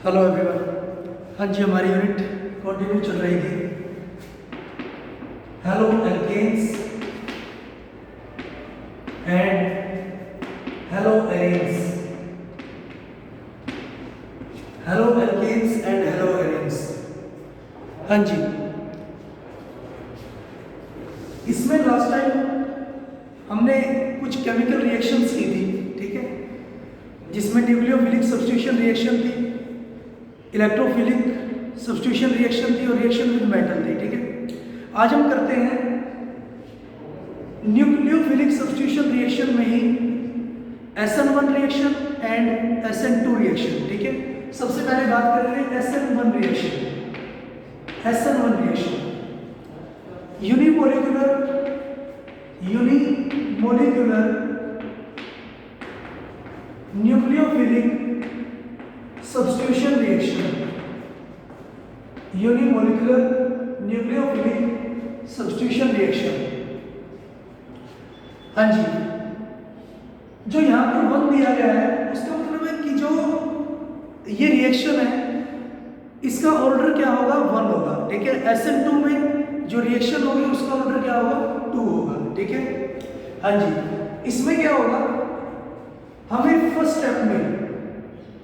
Hello everyone. हाँ जी, हमारी unit continue चल रही थी। Halo alkanes and halo arenes. Halo alkanes and halo arenes. हाँ जी, इसमें लास्ट टाइम हमने कुछ केमिकल रिएक्शंस की थी, ठीक है, जिसमें न्यूक्लियोफिलिक सब्स्टिट्यूशन रिएक्शन थी, इलेक्ट्रोफिलिक सब्स्टिट्यूशन रिएक्शन थी और रिएक्शन विद मेटल थी, ठीक है। आज हम करते हैं न्यूक्लियोफिलिक सब्स्टिट्यूशन रिएक्शन में ही SN1 reaction and SN2 reaction, ठीक है। सबसे पहले बात कर रहे हैं SN1 reaction. SN1 reaction unimolecular nucleophilic substitution reaction. Unimolecular nucleophilic substitution reaction. हाँ जी, जो यहाँ पर 1 दिया गया है उसका मतलब है कि जो ये रिएक्शन है इसका ऑर्डर क्या होगा, 1 होगा, ठीक है। SN2 में जो रिएक्शन होगी उसका ऑर्डर क्या होगा, 2 होगा, ठीक है। हाँ जी, इसमें क्या होगा, हमें फर्स्ट स्टेप में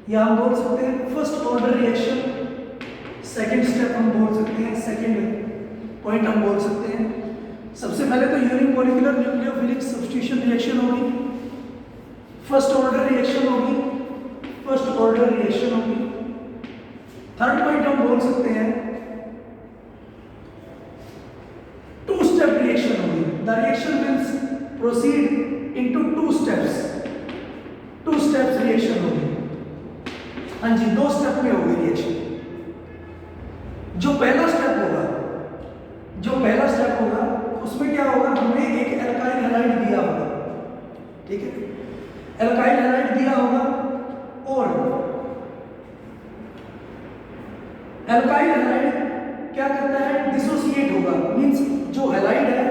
या हम बोल सकते हैं first order reaction, second step हम बोल सकते हैं, सेकंड पॉइंट हम बोल सकते हैं। सबसे पहले तो यूनिमोलिकुलर न्यूक्लियोफिलिक सब्स्टिट्यूशन रिएक्शन होगी, फर्स्ट ऑर्डर रिएक्शन होगी, फर्स्ट ऑर्डर रिएक्शन होगी। थर्ड पॉइंट हम बोल सकते हैं 2 स्टेप रिएक्शन होगी। The reaction will proceed into 2 steps. 2 steps reaction होगी। हाँ जी, 2 स्टेप में होगी रिएक्शन। जो पहला स्टेप होगा उसमें क्या होगा, हमें एक एल्काइल हैलाइड दिया होगा, ठीक है। एल्काइल हैलाइड दिया होगा और एल्काइल हैलाइड क्या करता है, डिसोसिएट होगा। मींस जो हैलाइड है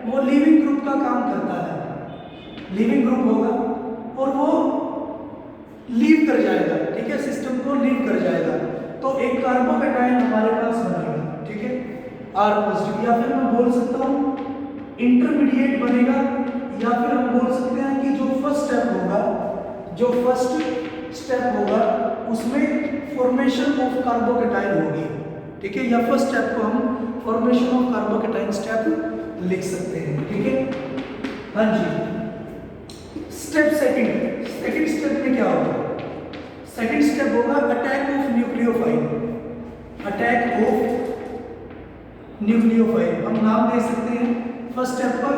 वो लीविंग ग्रुप का काम करता है, लीविंग ग्रुप होगा और वो लीव कर जाएगा, ठीक है, सिस्टम को लीव कर जाएगा। तो एक कार्बोकेटाइन हमारे पास बनेगा, ठीक है, R पॉजिटिव, या फिर मैं बोल सकता हूँ इंटरमीडिएट बनेगा, या फिर हम बोल सकते हैं कि जो फर्स्ट स्टेप होगा उसमें फॉर्मेशन ऑफ कार्बोकेटाइन होगी, ठीक है, या फर्स्ट स्टेप को हम फॉर्मेशन ऑफ कार्बोकेटाइन स्टेप लिख सकते हैं, ठीक है। हाँ जी, स्टेप सेकंड स्टेप में क्या होगा, सेकंड स्टेप होगा attack of nucleophile. Attack of nucleophile हम नाम दे सकते हैं फर्स्ट स्टेप का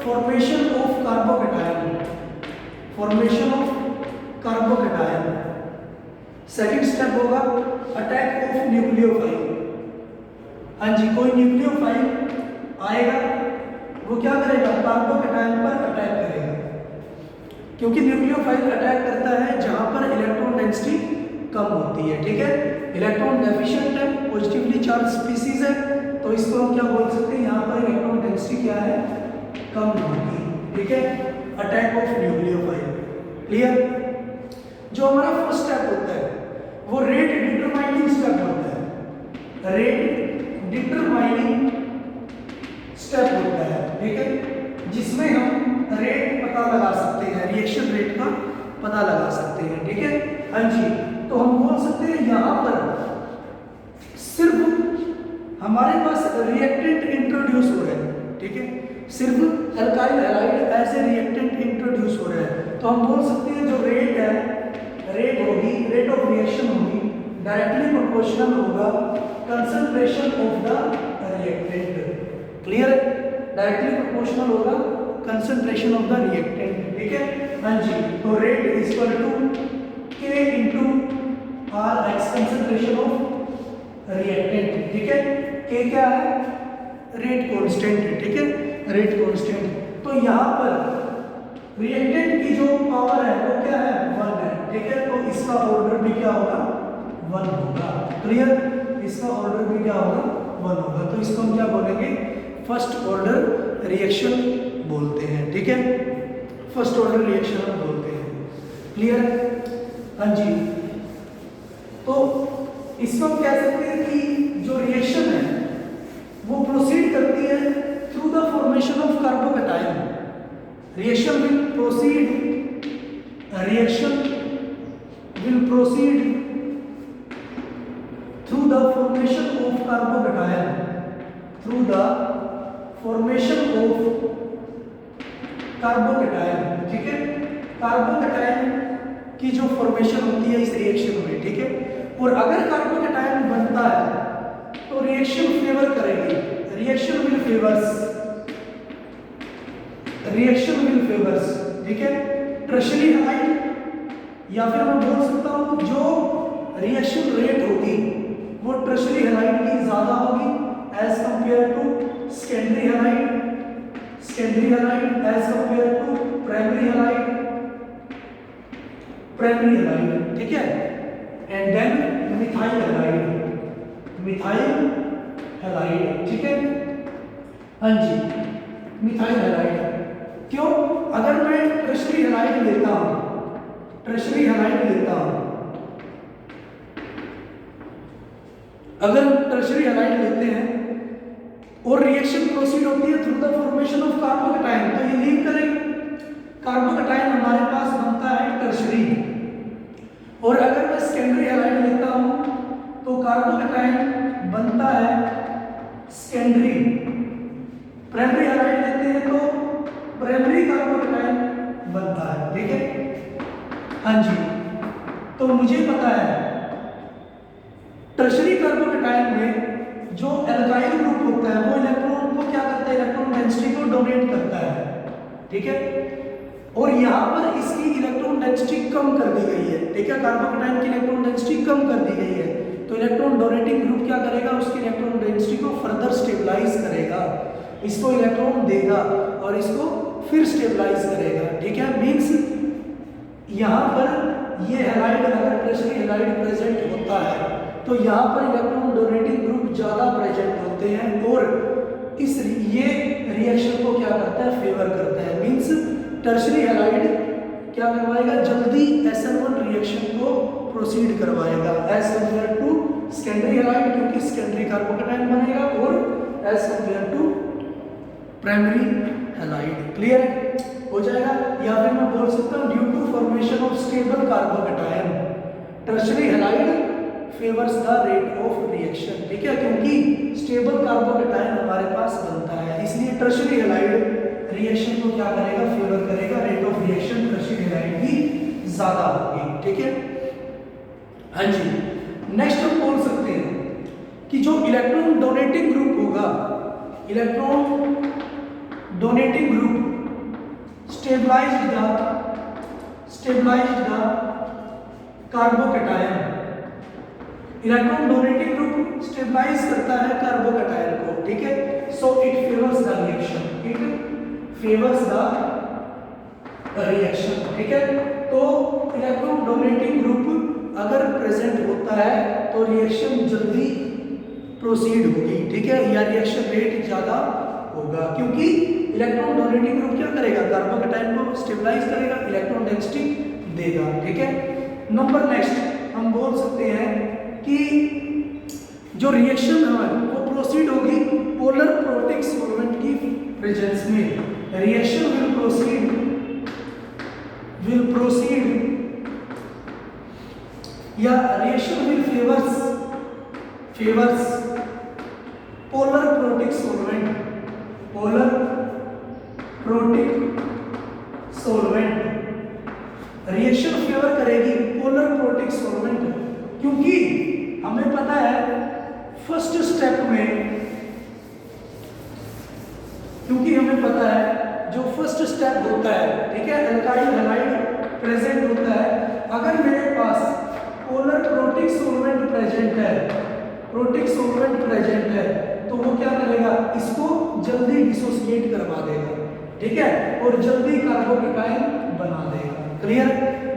formation of carbocation, formation of carbocation. Second step होगा अटैक ऑफ न्यूक्लियोफाइल। हाँ जी, कोई न्यूक्लियोफाइल आएगा, वो क्या करेगा, कार्बोकेटाइन पर अटैक करेगा, क्योंकि न्यूक्लियोफाइल अटैक करता है जहां पर इलेक्ट्रॉन डेंसिटी कम होती है, ठीक है। इलेक्ट्रॉन डेफिशिएंट है, पॉजिटिवली चार्ज स्पीसीज है, तो इसको हम क्या बोल सकते हैं, यहाँ पर इलेक्ट्रॉन डेंसिटी क्या है, कम होगी, ठीक है। Attack of nucleophile, clear. जो हमारा फर्स्ट स्टेप होता है वो रेट डिटरमाइनिंग स्टेप होता है, रेट डिटरमाइनिंग स्टेप होता है, ठीक है, जिसमें हम रेट पता लगा सकते हैं, रिएक्शन रेट का पता लगा सकते हैं, ठीक है। हाँ जी, तो हम बोल सकते हैं यहाँ पर सिर्फ हमारे पास रिएक्टेंट इंट्रोड्यूस हो रहा है, ठीक है, सिर्फ alkyl halide as a reactant introduce हो रहा है। तो हम बोल सकते हैं जो रेट है, रेट होगी, रेट ऑफ रिएक्शन होगी, डायरेक्टली प्रोपोर्शनल होगा concentration of the reactant, clear है, डायरेक्टली प्रोपोर्शनल होगा कंसंट्रेशन ऑफ द रिएक्टेंट, ठीक है। हाँ जी, तो rate is equal to K into R X concentration of reactant, ठीक है। K क्या है, रेट कांस्टेंट है, ठीक है, रेट कांस्टेंट। तो यहाँ पर रिएक्टेंट की जो पावर है वो क्या है, 1 है, ठीक है, तो इसका ऑर्डर भी क्या होगा, 1 होगा, क्लियर। इसका ऑर्डर भी क्या होगा, 1 होगा। तो इसको हम क्या बोलेंगे, फर्स्ट ऑर्डर रिएक्शन बोलते हैं, ठीक है, फर्स्ट ऑर्डर रिएक्शन हम बोलते हैं, क्लियर। हाँ जी, तो इसको हम कह सकते हैं कि जो रिएक्शन है वो प्रोसीड करती है through the formation of carbocation. Reaction will proceed through the formation of carbocation, through the formation of carbocation. ठीक है, कार्बोकैटायन की जो फॉर्मेशन होती है इस रिएक्शन में, ठीक है। और अगर कार्बोकैटायन बनता है तो रिएक्शन फेवर करेगी, रिएक्शन विल फेवर्स, ठीक है, टर्शियरी हैलाइड, या फिर मैं बोल सकता हूं जो रिएक्शन रेट होगी वो टर्शियरी हैलाइड की ज्यादा होगी as compare to secondary halide as compare to primary halide, ठीक है। एंड देन मिथाइल हैलाइड, ठीक है। हाँ जी, मिथाइल हैलाइड। क्यों? अगर मैं टर्शियरी हैलाइड लेता हूं, अगर टर्शियरी हैलाइड लेते हैं और रिएक्शन प्रोसीड होती है through the formation of carbocation, तो ये लीव करेंगे। कार्बोकैटायन हमारे पास बनता है टर्शियरी, और अगर मैं सेकेंडरी हैलाइड लेता हूं तो कार्बोकैटायन बनता है सेकेंडरी। प्राइमरी हैलाइड लेते हैं तो प्राइमरी कार्बोकैटायन बनता है, ठीक है। हाँ जी, तो मुझे पता है टर्शियरी कार्बोकैटायन में जो एल्काइल ग्रुप होता है वो इलेक्ट्रॉन को क्या करता है, इलेक्ट्रॉन डेंसिटी को डोनेट करता है, ठीक है। और यहाँ पर इसकी इलेक्ट्रॉन डेंसिटी कम कर दी गई है, ठीक है। कार्बोकैटायन की इलेक्ट्रॉन डेंसिटी कम कर दी गई है, तो इलेक्ट्रॉन डोनेटिंग ग्रुप क्या करेगा, उसकी इलेक्ट्रॉन डेंसिटी को फर्दर स्टेबलाइज करेगा, इसको इलेक्ट्रॉन देगा और इसको फिर स्टेबलाइज करेगा, ठीक है। मींस यहाँ पर ये हैलाइड, अगर टर्शियरी हैलाइड प्रेजेंट होता है तो यहाँ पर इलेक्ट्रॉन डोनेटिंग ग्रुप ज़्यादा प्रेजेंट होते हैं और ये रिएक्शन को क्या करता है, फेवर करता है। मींस टर्शियरी हैलाइड क्या करवाएगा, जल्दी SN1 रिएक्शन को प्रोसीड करवाएगा as compare to secondary halide, क्योंकि सेकेंडरी कार्बोकैटायन बनेगा, और as compare to primary halide. Clear हो जाएगा? या फिर मैं बोल सकता हूँ due to formation of stable carbocation tertiary halide favours the rate of reaction, ठीक है। क्योंकि स्टेबल कार्बोकैटायन हमारे पास बनता है, इसलिए टर्शियरी हैलाइड रिएक्शन को क्या करेगा, फेवर करेगा। Rate of reaction tertiary halide की ज्यादा होगी, ठीक है। हाँ जी, नेक्स्ट हम बोल सकते हैं कि जो इलेक्ट्रॉन डोनेटिंग ग्रुप होगा, electron donating group stabilised the carbocation, electron donating group stabilise करता है कार्बोकैटायन को, ठीक है। So it favours the reaction, ठीक है। तो इलेक्ट्रॉन डोनेटिंग ग्रुप अगर प्रेजेंट होता है तो रिएक्शन जल्दी प्रोसीड होगी, ठीक है, या रिएक्शन रेट ज्यादा होगा, क्योंकि इलेक्ट्रॉन डोनेटिंग ग्रुप क्या करेगा, कार्बोकैटायन को स्टेबलाइज करेगा, इलेक्ट्रॉन डेंसिटी देगा, ठीक है। नंबर नेक्स्ट हम बोल सकते हैं कि जो रिएक्शन है वो प्रोसीड होगी पोलर प्रोटिक सॉल्वेंट की प्रेजेंस में। रिएक्शन विल प्रोसीड या reaction will favours polar protic solvent. Reaction favour करेगी पोलर प्रोटिक सॉल्वेंट, क्योंकि हमें पता है फर्स्ट स्टेप में, क्योंकि हमें पता है जो फर्स्ट स्टेप होता है, ठीक है, एल्काइल हैलाइड प्रेजेंट होता है। अगर मेरे पास पोलर प्रोटिक सॉल्वेंट प्रेजेंट है तो वो क्या करेगा, इसको जल्दी डिसोसिएट करवा देगा, ठीक है, और जल्दी कार्बोकैटायन बना देगा। क्लियर?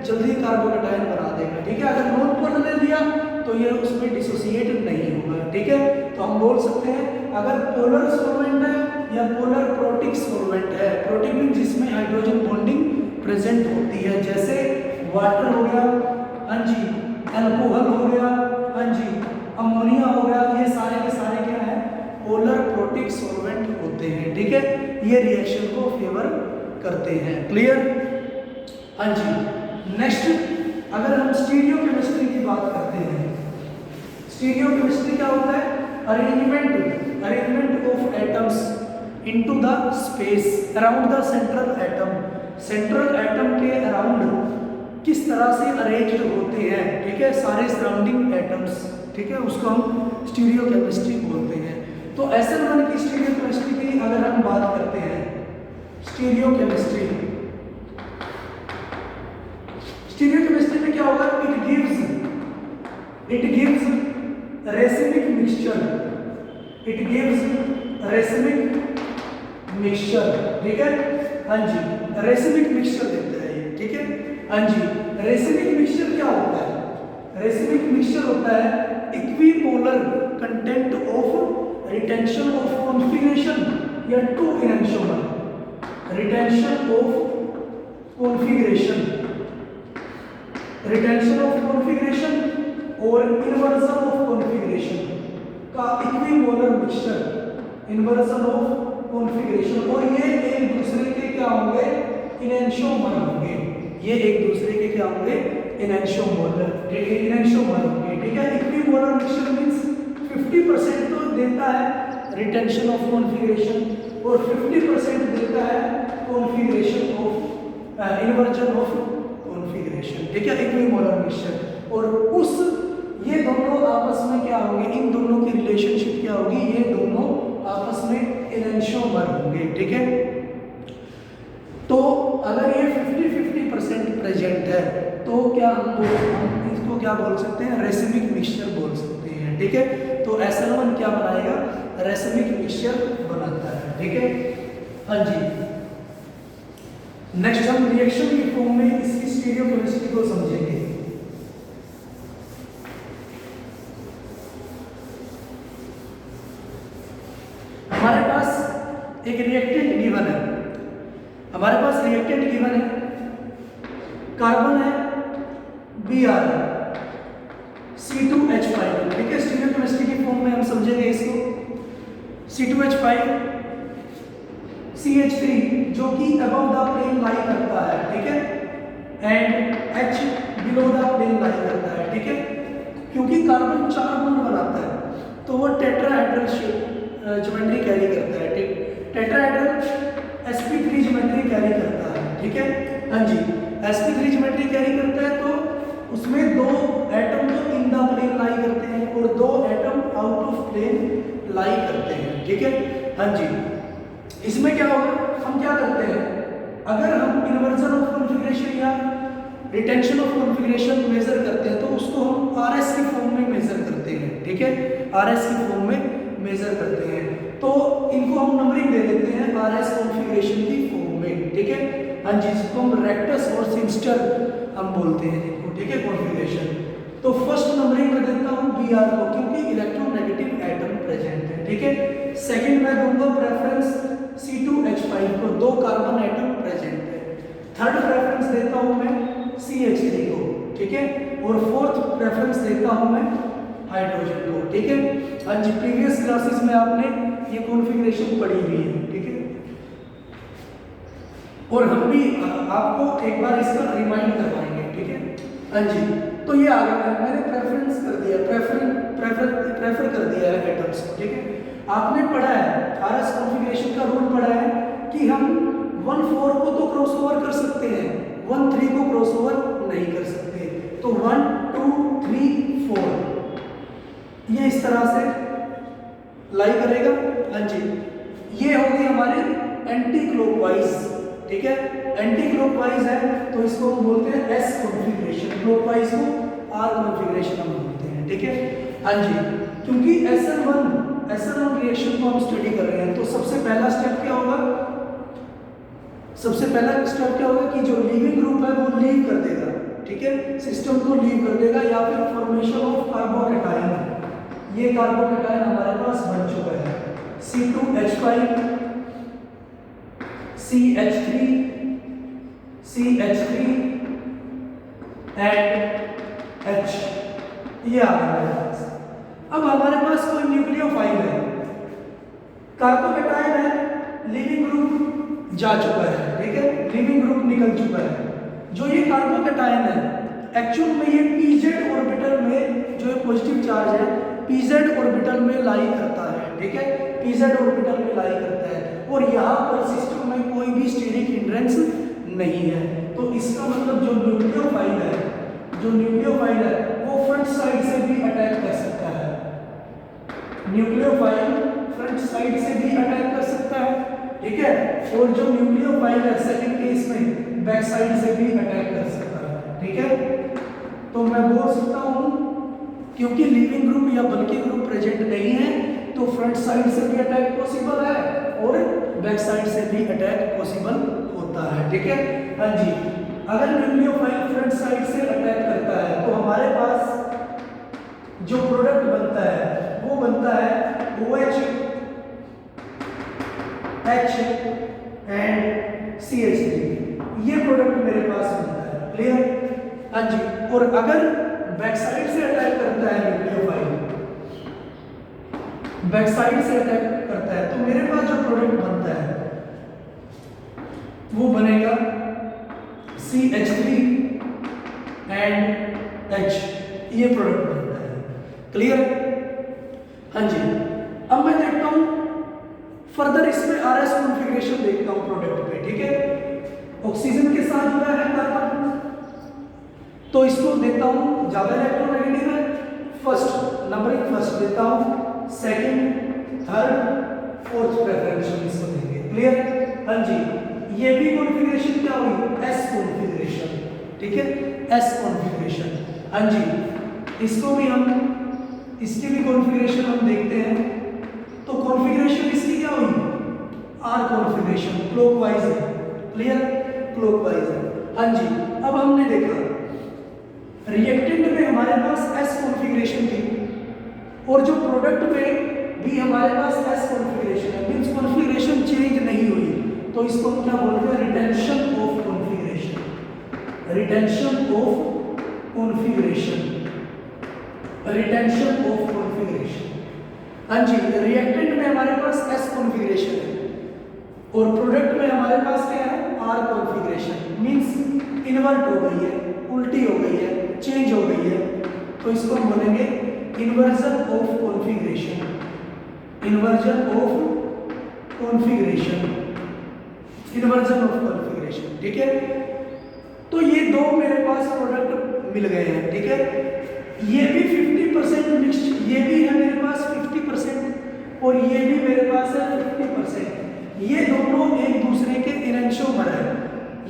जल्दी कार्बोकैटायन बना देगा, ठीक है। अगर नॉन पोलर ले लिया तो ये उसमें डिसोसिएट नहीं होगा, ठीक है। तो हम बोल सकते हैं अगर पोलर सॉल्वेंट है या पोलर प्रोटिक सॉल्वेंट है, प्रोटिक मीन जिसमें हाइड्रोजन बॉन्डिंग प्रेजेंट होती है, जैसे वाटर हो गया, हाँ जी, अल्कोहल हो गया, हाँ जी, अमोनिया हो गया, ये सारे के सारे क्या है, पोलर प्रोटिक सॉल्वेंट होते हैं, ठीक है। ये रिएक्शन को फेवर करते हैं, क्लियर। हाँ जी, नेक्स्ट अगर हम स्टीरियोकेमिस्ट्री की बात करते हैं, स्टीरियोकेमिस्ट्री क्या होता है, arrangement of atoms into the space around the central atom, central atom के अराउंड किस तरह से अरेंज्ड होते हैं, ठीक है, सारे सराउंडिंग एटम्स, ठीक है, उसको हम स्टीरियोकेमिस्ट्री बोलते हैं। तो SN1 की स्टीरियोकेमिस्ट्री की अगर हम बात करते हैं, स्टीरियोकेमिस्ट्री में क्या होगा, इट गिव्स रेसिमिक मिक्सचर, ठीक है, हाँ जी, रेसिमिक मिक्सचर देता है ये, ठीक है, हाँ जी। रेसिमिक मिक्सचर क्या होता है, रेसिमिक मिक्सचर होता है equipolar content of retention of configuration या two enantiomer, retention of configuration और इन्वर्जन ऑफ कॉन्फिगरेशन का equipolar mixture, inversion of configuration, और ये एक दूसरे के क्या होंगे, इनएंशोमर होंगे, ये एक दूसरे के क्या होंगे, इनएंशोमर होंगे, ठीक है। इक्विपोलर मिक्सचर मींस 50% तो देता है रिटेंशन ऑफ कॉन्फिगरेशन और 50% देता है configuration of inversion of configuration, ठीक है, इक्विपोलर मिक्सचर। और उस ये दोनों आपस में क्या होंगे, इन दोनों की रिलेशनशिप क्या होगी, ये दोनों आपस में इनएंशोमर होंगे, ठीक है। तो अगर ये 50-50% प्रेजेंट है तो क्या हम इसको क्या बोल सकते हैं, रेसिमिक मिक्सचर बोल सकते हैं, ठीक है। तो SN1 क्या बनाएगा, रेसिमिक मिक्सचर बनाता है, ठीक है, हाँ जी। नेक्स्ट हम रिएक्शन की फॉर्म में इसकी स्टीरियोकेमिस्ट्री को समझेंगे। हमारे पास एक रिएक्टेंट गिवन है, कार्बन है Br C2H5, ठीक है। स्टीरियोकेमिस्ट्री की फॉर्म में हम समझेंगे इसको, C2H5 CH3 जो कि अबव द प्लेन लाई करता है, ठीक है, and H below the plane lie करता है, ठीक है। क्योंकि कार्बन 4 बॉन्ड बनाता है तो वो टेट्राहेड्रल ज्योमेट्री कैरी करता है, ठीक, टेट्राहेड्रल sp3 ज्योमेट्री कैरी करता है, ठीक है, हाँ जी। sp3 ज्योमेट्री कैरी करता है तो उसमें 2 एटम तो इन द प्लेन लाई करते हैं और 2 एटम आउट ऑफ प्लेन लाई करते हैं, ठीक है, हाँ जी। इसमें क्या होगा, हम क्या करते हैं, अगर हम इन्वर्जन ऑफ कॉन्फिगरेशन या रिटेंशन ऑफ कॉन्फिगरेशन मेजर करते हैं तो उसको हम RS की फॉर्म में मेजर करते हैं, ठीक है, RS की फॉर्म में मेजर करते हैं। तो इनको हम नंबरिंग दे देते हैं RS कॉन्फिगरेशन की फॉर्म में, ठीक है, हाँ जी, जिसको हम रेक्टस और सिंस्टर हम बोलते हैं जिनको, ठीक है, कॉन्फिगरेशन। तो फर्स्ट नंबरिंग में देता हूँ Br को क्योंकि इलेक्ट्रोनेगेटिव एटम प्रेजेंट है, ठीक है। सेकंड में दूंगा प्रेफरेंस C2H5 को, 2 कार्बन एटम प्रेजेंट है। थर्ड प्रेफरेंस देता हूँ मैं CH3 को, ठीक है, और फोर्थ प्रेफरेंस देता हूँ मैं हाइड्रोजन को, ठीक है, हाँ जी। प्रीवियस क्लासेस में आपने ये कॉन्फ़िगरेशन पढ़ी हुई है, ठीक है, और हम भी आपको एक बार इसका रिमाइंड करवाएंगे, ठीक है, हाँ जी। तो ये आ गया, मैंने प्रेफरेंस कर दिया, प्रेफर कर दिया है एटम्स को, ठीक है। आपने पढ़ा है RS कॉन्फ़िगरेशन का रूल पढ़ा है कि हम 1,4 को तो क्रॉसओवर कर सकते हैं, 1,3 को क्रॉसओवर नहीं कर सकते। तो 1 2 3 4 ये इस तरह से लाई करेगा, हाँ जी। ये होगी हमारी एंटी क्लॉकवाइज, ठीक है, एंटी क्लॉकवाइज है तो इसको हम बोलते हैं S कॉन्फ़िगरेशन, क्लॉकवाइज को R कॉन्फ़िगरेशन हम बोलते हैं, ठीक है, हाँ जी। क्योंकि SN1 रिएक्शन को हम स्टडी कर रहे हैं तो सबसे पहला स्टेप क्या होगा, कि जो लीविंग ग्रुप है वो लीव कर देगा, ठीक है, सिस्टम को लीव कर देगा, या फिर फॉर्मेशन ऑफ कार्बोकैटायन, ये कार्बोकैटायन हमारे पास बन चुका है C2H5 CH3 एंड H, ये आ गया मेरे पास। अब हमारे पास कोई न्यूक्लियोफाइल है, कार्बोकेटायन है, लिविंग ग्रुप जा चुका है, ठीक है, लिविंग ग्रुप निकल चुका है। जो ये कार्बोकेटायन है एक्चुअल में ये pz ऑर्बिटल में जो पॉजिटिव चार्ज है pz ऑर्बिटल में लाई करता है, ठीक है, pz ऑर्बिटल में लाई करता है और यहाँ पर सिस्टम में कोई भी स्टेरिक हिंड्रेंस नहीं है। तो इसका मतलब जो न्यूक्लियोफाइल है वो फ्रंट साइड से भी अटैक कर सकता है, न्यूक्लियोफाइल फ्रंट साइड से भी अटैक कर सकता है, ठीक है, और जो न्यूक्लियोफाइल है सेकंड केस में बैक साइड से भी अटैक कर सकता है, ठीक है। तो मैं बोल सकता हूँ क्योंकि लिविंग ग्रुप या बल्कि ग्रुप प्रेजेंट नहीं है तो फ्रंट साइड से भी अटैक पॉसिबल है और बैक साइड से भी अटैक पॉसिबल होता है, ठीक है। हाँ जी, अगर न्यूक्लियोफाइल फ्रंट साइड से अटैक करता है तो हमारे पास जो प्रोडक्ट बनता है वो बनता है OH H एंड CH3, ये प्रोडक्ट मेरे पास बनता है, क्लियर। हाँ जी, और अगर बैक साइड से अटैक करता है न्यूक्लियोफाइल, बैक साइड से अटैक करता है तो मेरे पास जो प्रोडक्ट बनता है वो बनेगा CH3 एंड H, ये प्रोडक्ट बनता है, क्लियर। हाँ जी, अब मैं देखता हूं फर्दर इसमें RS कॉन्फ़िगरेशन देखता हूं प्रोडक्ट पे, ठीक है। ऑक्सीजन के साथ जुड़ा है कार्बन तो इसको देता हूं ज्यादा इलेक्ट्रोनेगेटिव है, फर्स्ट नंबरिंग फर्स्ट देता हूं, सेकंड थर्ड फोर्थ प्रेफरेंशियल इसको देंगे, क्लियर। हाँ जी, ये भी कॉन्फ़िगरेशन क्या हुई, S कॉन्फ़िगरेशन, ठीक है, S कॉन्फ़िगरेशन। हाँ जी, इसको भी हम इसकी भी कॉन्फ़िगरेशन हम देखते हैं तो कॉन्फ़िगरेशन इसकी क्या हुई, R कॉन्फ़िगरेशन, क्लॉकवाइज है, क्लियर, क्लॉकवाइज है। हाँ जी, अब हमने देखा रिएक्टेंट में हमारे पास S कॉन्फ़िगरेशन थी और जो प्रोडक्ट में भी हमारे पास S कॉन्फ़िगरेशन है, मींस कॉन्फ़िगरेशन चेंज नहीं हुई तो इसको हम क्या बोलते हैं, retention of configuration, retention of configuration, retention of configuration. हाँ जी, रिएक्टेंट में हमारे पास S कॉन्फ़िगरेशन है और प्रोडक्ट में हमारे पास क्या है, R कॉन्फ़िगरेशन, मींस इन्वर्ट हो गई है, उल्टी हो गई है, चेंज हो गई है, तो इसको हम बोलेंगे inversion of configuration, inversion of configuration, inversion of configuration, ठीक है। तो ये दो मेरे पास प्रोडक्ट मिल गए हैं, ठीक है। ये भी 50% मिक्स्ड, ये भी है मेरे पास 50% और ये भी मेरे पास है 50%। ये दोनों एक दूसरे के इरेंशोमर है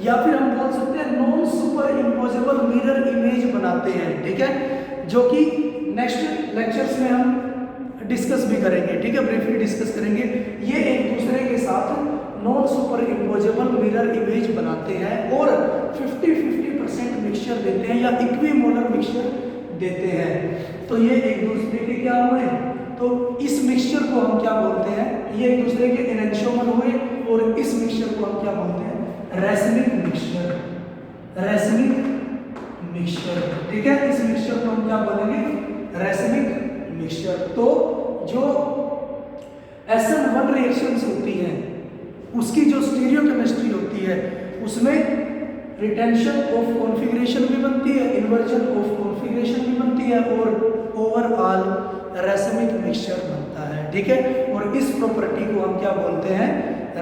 या फिर हम बोल सकते हैं non super imposable mirror image बनाते हैं, ठीक है, जो कि नेक्स्ट लेक्चर्स में हम डिस्कस भी करेंगे, ठीक है, ब्रीफली डिस्कस करेंगे। ये एक दूसरे के साथ non super imposable mirror image बनाते हैं और 50-50% मिक्सचर देते हैं या इक्विमोलर मिक्सचर देते हैं। तो ये एक दूसरे के क्या हुए, तो इस मिक्सचर को हम क्या बोलते हैं, ये एक दूसरे के एनेंशोमर हुए और इस मिक्सचर को हम क्या बोलते हैं, रेसमिक मिक्सचर, रेसमिक मिक्सचर, ठीक है। इस मिक्सचर को हम क्या बोलेंगे, रेसमिक मिक्सचर। तो जो SN1 रिएक्शंस होती हैं उसकी जो स्टीरियोकेमिस्ट्री होती है उसमें रिटेंशन ऑफ कॉन्फ़िगरेशन भी बनती है, इन्वर्जन ऑफ कॉन्फ़िगरेशन भी बनती है और ओवरऑल रेसमिक मिक्सचर बनता है, ठीक है। और इस प्रॉपर्टी को हम क्या बोलते हैं,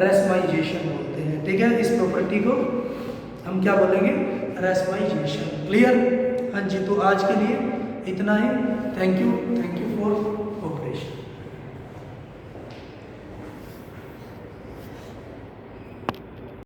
रेसमाइजेशन बोलते हैं, ठीक है। इस प्रॉपर्टी को हम क्या बोलेंगे, रेसमाइजेशन, क्लियर। हाँ जी, तो आज के लिए इतना ही, थैंक यू।